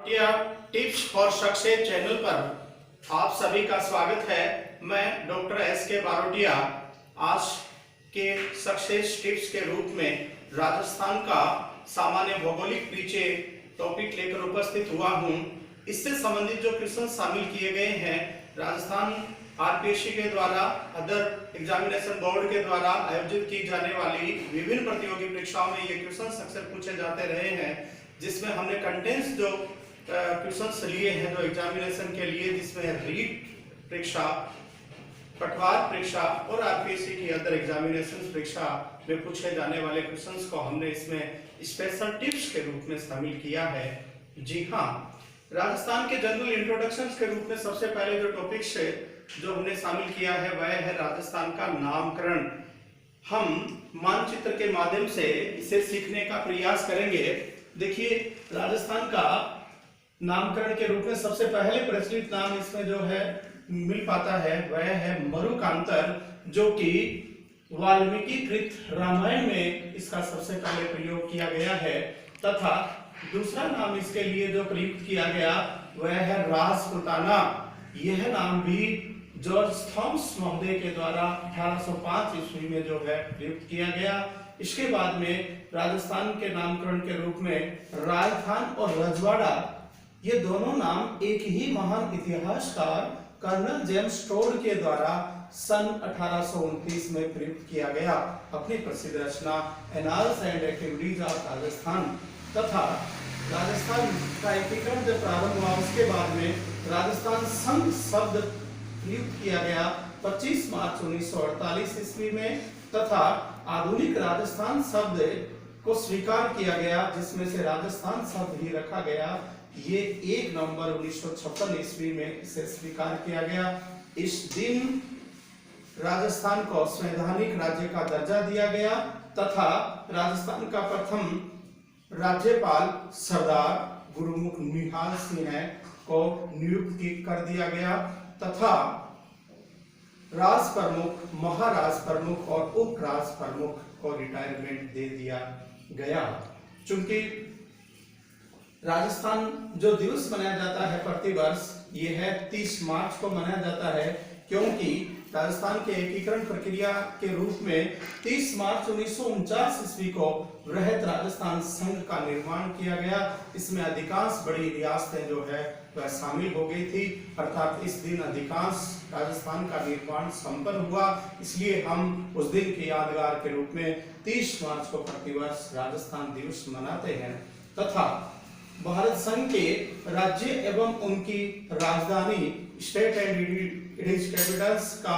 बारोटिया tips for success channel पर आप सभी का स्वागत है। मैं डॉक्टर एस के बारोटिया आज के सक्सेस टिप्स के रूप में राजस्थान का सामान्य भौगोलिक परिचय टॉपिक लेकर उपस्थित हुआ हूं। इससे संबंधित जो क्वेश्चन शामिल किए गए हैं राजस्थान आरपीएससी के द्वारा, अदर एग्जामिनेशन बोर्ड के द्वारा आयोजित की जाने वाली विभिन्न प्रतियोगी परीक्षाओं में ये क्वेश्चन अक्सर पूछे जाते रहे हैं, जिसमें हमने कंटेंट्स जो क्वेश्चंस लिए हैं जो एग्जामिनेशन के लिए, जिसमें रीट परीक्षा, पटवार परीक्षा और आरपीएससी की अदर एग्जामिनेशन परीक्षा में पूछे जाने वाले क्वेश्चंस को हमने इसमें स्पेशल टिप्स के रूप में शामिल किया है। जी हाँ, राजस्थान के जनरल इंट्रोडक्शन के रूप में सबसे पहले जो टॉपिक्स जो हमने शामिल किया है वह है राजस्थान का नामकरण। हम मानचित्र के माध्यम से इसे सीखने का प्रयास करेंगे। देखिए, राजस्थान का नामकरण के रूप में सबसे पहले प्रचलित नाम इसमें जो है मिल पाता है वह है मरुकांतर, जो कि वाल्मीकि कृत रामायण में इसका सबसे पहले प्रयोग किया गया है। तथा दूसरा नाम इसके लिए जो प्रयुक्त किया गया वह है राजपुताना। यह नाम भी जॉर्ज थॉमस महोदय के द्वारा 1805 ईस्वी में जो है प्रयुक्त किया गया। इसके बाद में राजस्थान के नामकरण के रूप में राजस्थान और रजवाड़ा, ये दोनों नाम एक ही महान इतिहासकार कर्नल जेम्स टोड के द्वारा सन 1829 में प्रयुक्त किया गया अपनी प्रसिद्ध रचना annals and activities of Rajasthan. तथा राजस्थान का एकीकरण जब प्रारंभ हुआ उसके बाद में राजस्थान संघ शब्द प्रयुक्त किया गया 25 मार्च 1948 ईस्वी में। तथा आधुनिक राजस्थान शब्द को स्वीकार किया गया, जिसमें से राजस्थान शब्द ही रखा गया। ये 1 नवंबर 1956 ईस्वी में इसे स्वीकार किया गया। इस दिन राजस्थान को संवैधानिक राज्य का दर्जा दिया गया तथा राजस्थान का प्रथम राज्यपाल सरदार गुरुमुख निहाल सिंह को नियुक्त कर दिया गया तथा राज प्रमुख, महाराज प्रमुख और उप राज प्रमुख को रिटायरमेंट दे दिया गया। चूंकि राजस्थान जो दिवस मनाया जाता है प्रतिवर्ष, ये है 30 मार्च को मनाया जाता है, क्योंकि राजस्थान के एकीकरण प्रक्रिया के रूप में 30 मार्च 1949 ईस्वी को वृहत राजस्थान संघ का निर्माण किया गया। इसमें अधिकांश बड़ी रियासतें जो है वह शामिल हो गई थी, अर्थात इस दिन अधिकांश राजस्थान का निर्माण संपन्न हुआ। इसलिए हम उस दिन के यादगार के रूप में 30 मार्च को प्रतिवर्ष राजस्थान दिवस मनाते हैं। तथा भारत संघ के राज्य एवं उनकी राजधानी स्टेट एंड इट्स कैपिटल्स का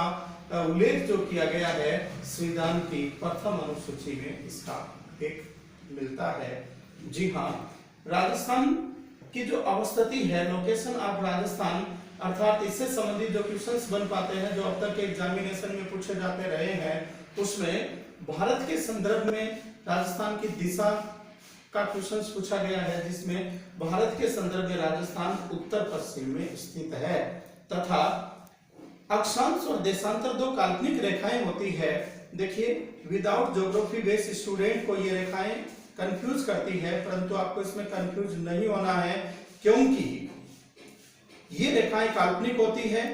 उल्लेख जो किया गया है संविधान की प्रथम अनुसूची में इसका एक मिलता है। जी हाँ, राजस्थान की जो अवस्थिति है, लोकेशन ऑफ राजस्थान, अर्थात इससे संबंधित जो क्वेश्चंस बन पाते हैं जो अब तक के एग्जामिनेशन में पूछे जाते रहे हैं, उसमें भारत के संदर्भ में राजस्थान की दिशा का क्वेश्चन पूछा गया है, जिसमें भारत के संदर्भ में राजस्थान उत्तर पश्चिम में स्थित है। तथा अक्षांश और देशांतर दो काल्पनिक रेखाएं होती है। देखिए, विदाउट ज्योग्राफी बेस्ड स्टूडेंट को ये रेखाएं कंफ्यूज करती है, परंतु आपको इसमें कंफ्यूज नहीं होना है, क्योंकि ये रेखाएं काल्पनिक होती है।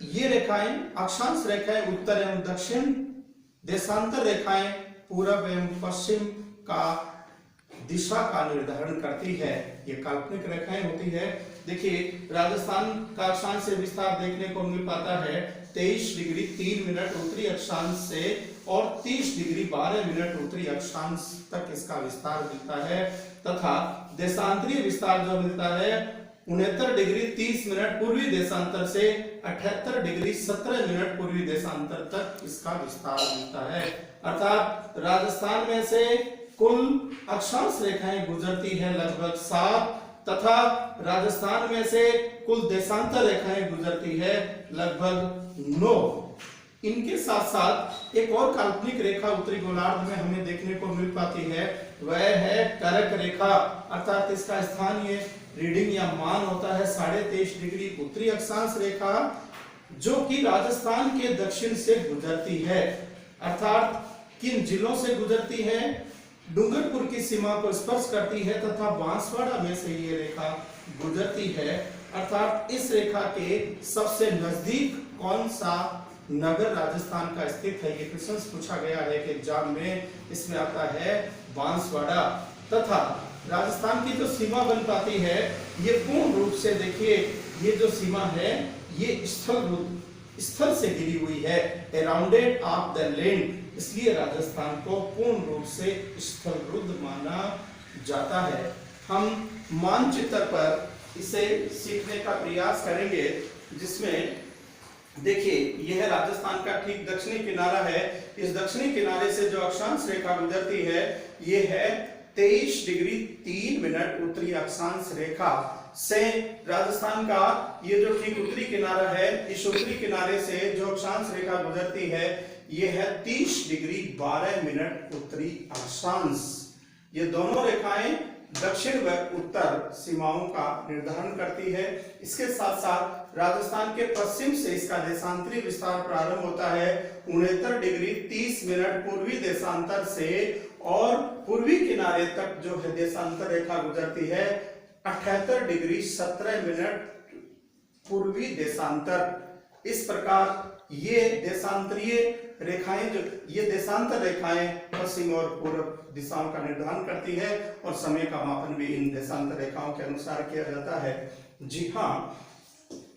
ये रेखाएं अक्षांश रेखाएं उत्तर एवं दक्षिण, देशांतर रेखाएं पूर्व एवं पश्चिम का दिशा का निर्धारण करती है। ये काल्पनिक रेखाएं होती है। देखिए, राजस्थान का अक्षांश से विस्तार देखने को मिल पाता है 23 डिग्री 3 मिनट उत्तरी अक्षांश से और 30 डिग्री 12 मिनट उत्तरी अक्षांश तक इसका विस्तार मिलता है। तथा देशांतरीय विस्तार जो मिलता है 69 डिग्री 30 मिनट पूर्वी देशांतर से 78 डिग्री 17 मिनट पूर्वी देशांतर तक इसका विस्तार मिलता है। अर्थात राजस्थान में से कुल अक्षांश रेखाएं गुजरती है लगभग 7 तथा राजस्थान में से कुल देशांतर रेखाएं गुजरती है लगभग 9। इनके साथ साथ एक और काल्पनिक रेखा उत्तरी गोलार्ध में हमें देखने को मिल पाती है, वह है कर्क रेखा। अर्थात इसका स्थानीय रीडिंग या मान होता है 23.5 डिग्री उत्तरी अक्षांश रेखा, जो कि राजस्थान के दक्षिण से गुजरती है। अर्थात किन जिलों से गुजरती है? डूंगरपुर की सीमा को स्पर्श करती है तथा बांसवाड़ा में से ये रेखा गुजरती है। अर्थात इस रेखा के सबसे नजदीक कौन सा नगर राजस्थान का स्थित है, ये क्वेश्चन पूछा गया है कि एग्जाम में। इसमें आता है बांसवाड़ा। तथा राजस्थान की जो सीमा बन पाती है ये पूर्ण रूप से, देखिए ये जो सीमा है ये स्थल से घिरी हुई है, अराउंडेड ऑफ द लैंड, इसलिए राजस्थान को पूर्ण रूप से स्थलरुद्ध माना जाता है। हम मानचित्र पर इसे सीखने का प्रयास करेंगे, जिसमें देखिए यह राजस्थान का ठीक दक्षिणी किनारा है। इस दक्षिणी किनारे से जो अक्षांश रेखा गुजरती है ये है 23 डिग्री 3 मिनट उत्तरी अक्षांश रेखा से। राजस्थान का ये जो ठीक उत्तरी किनारा है, इस उत्तरी किनारे से जो अक्षांश रेखा गुजरती है ये है 30 डिग्री 12 मिनट उत्तरी अक्षांश। ये दोनों रेखाएं दक्षिण व उत्तर सीमाओं का निर्धारण करती है। इसके साथ साथ राजस्थान के पश्चिम से इसका देशांतरी विस्तार प्रारंभ होता है 69 डिग्री 30 मिनट पूर्वी देशांतर से, और पूर्वी किनारे तक जो है देशांतर रेखा गुजरती है 78 डिग्री 17 मिनट पूर्वी देशांतर। इस प्रकार ये देशांतरीय रेखाएं, जो ये देशांतर रेखाएं पश्चिम और पूर्व दिशाओं का निर्धारण करती है, और समय का मापन भी इन देशांतर रेखाओं के अनुसार किया जाता है। जी हाँ,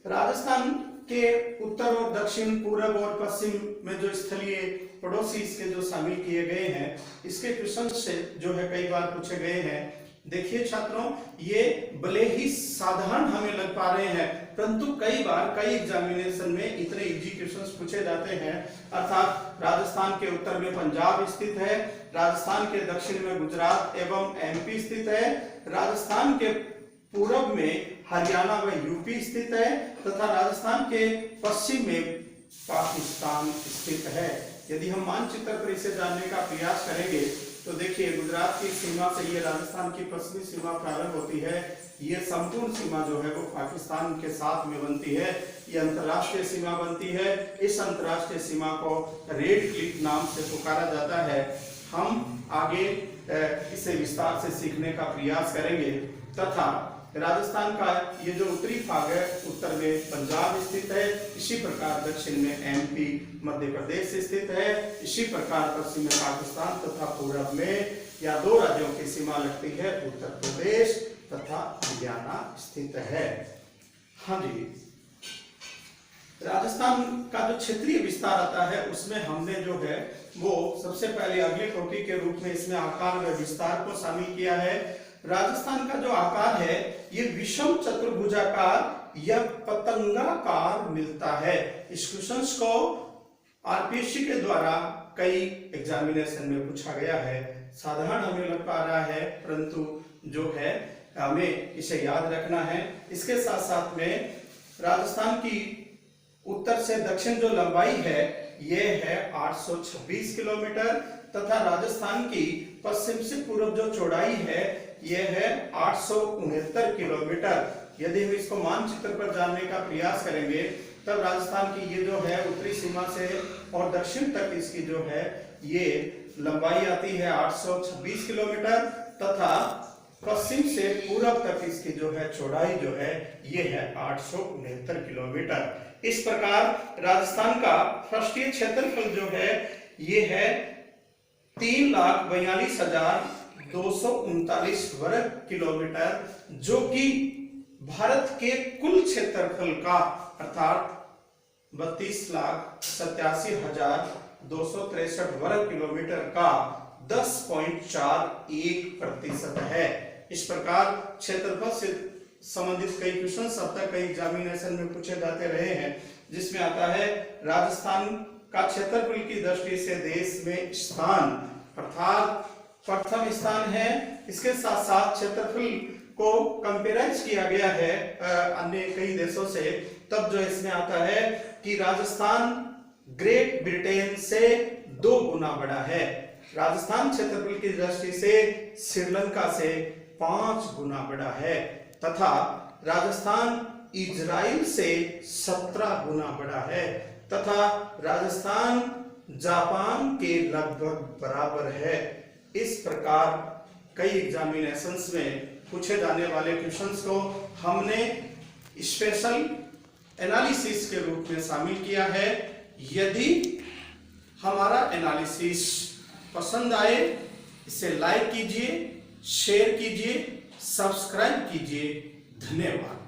राजस्थान के उत्तर और दक्षिण, पूर्व और पश्चिम में जो स्थलीय पड़ोसी इसके जो शामिल किए गए हैं, इसके क्वेश्चन से जो है कई बार पूछे गए हैं। देखिए छात्रों, ये भले ही साधारण हमें लग पा रहे हैं, परंतु कई बार कई एग्जामिनेशन में इतने इजी क्वेश्चंस पूछे जाते हैं। अर्थात राजस्थान के उत्तर में पंजाब स्थित है, राजस्थान के दक्षिण में गुजरात एवं एमपी स्थित है, राजस्थान के पूर्व में हरियाणा व यूपी स्थित है, तथा राजस्थान के पश्चिम में पाकिस्तान स्थित है। यदि हम मानचित्र पर इसे जानने का प्रयास करेंगे तो देखिए गुजरात की सीमा से ये राजस्थान की पश्चिमी सीमा प्रारंभ होती है। ये संपूर्ण सीमा जो है वो पाकिस्तान के साथ में बनती है। ये अंतर्राष्ट्रीय सीमा बनती है। इस अंतर्राष्ट्रीय सीमा को रेड क्लिफ नाम से पुकारा जाता है। हम आगे इसे विस्तार से सीखने का प्रयास करेंगे। तथा राजस्थान का ये जो उत्तरी भाग है, उत्तर में पंजाब स्थित है, इसी प्रकार दक्षिण में एमपी मध्य प्रदेश स्थित है, इसी प्रकार पश्चिम में पाकिस्तान तथा पूर्व में या दो राज्यों की सीमा लगती है, उत्तर प्रदेश तथा हरियाणा स्थित है। हाँ जी, राजस्थान का जो क्षेत्रीय विस्तार आता है उसमें हमने जो है वो सबसे पहले अगले टॉपिक के रूप में इसमें आकार व विस्तार को शामिल किया है। राजस्थान का जो आकार है ये विषम चतुर्भुजाकार या पतंगाकार मिलता है। इस क्वेश्चन को आरपीएससी के द्वारा कई एग्जामिनेशन में पूछा गया है। साधारण हमें लग पा रहा है, परंतु जो है हमें इसे याद रखना है। इसके साथ साथ में राजस्थान की उत्तर से दक्षिण जो लंबाई है ये है 826 किलोमीटर, तथा राजस्थान की पश्चिम से पूर्व जो चौड़ाई है यह है 869 किलोमीटर। यदि हम इसको मानचित्र पर जानने का प्रयास करेंगे तब राजस्थान की ये जो है उत्तरी सीमा से और दक्षिण तक इसकी जो है ये लंबाई आती है 826 किलोमीटर, तथा पश्चिम से पूर्व तक इसकी जो है चौड़ाई जो है ये है 869 किलोमीटर। इस प्रकार राजस्थान का पृष्ठीय क्षेत्रफल जो है ये है 3,42,239 वर्ग किलोमीटर, जो कि भारत के कुल क्षेत्रफल का अर्थात 32,87,263 वर्ग किलोमीटर का 10.41% है। इस प्रकार क्षेत्रफल से संबंधित कई क्वेश्चन अब तक कई एग्जामिनेशन में पूछे जाते रहे हैं, जिसमें आता है राजस्थान का क्षेत्रफल की दृष्टि से देश में स्थान अर्थात प्रथम स्थान है। इसके साथ साथ क्षेत्रफल को कंपेराइज किया गया है अन्य कई देशों से, तब जो इसमें आता है कि राजस्थान ग्रेट ब्रिटेन से 2 गुना बड़ा है। राजस्थान क्षेत्रफल की दृष्टि से श्रीलंका से 5 गुना बड़ा है, तथा राजस्थान इजराइल से 17 गुना बड़ा है, तथा राजस्थान जापान के लगभग बराबर है। इस प्रकार कई एग्जामिनेशंस में पूछे जाने वाले क्वेश्चंस को हमने स्पेशल एनालिसिस के रूप में शामिल किया है। यदि हमारा एनालिसिस पसंद आए इसे लाइक कीजिए, शेयर कीजिए, सब्सक्राइब कीजिए। धन्यवाद।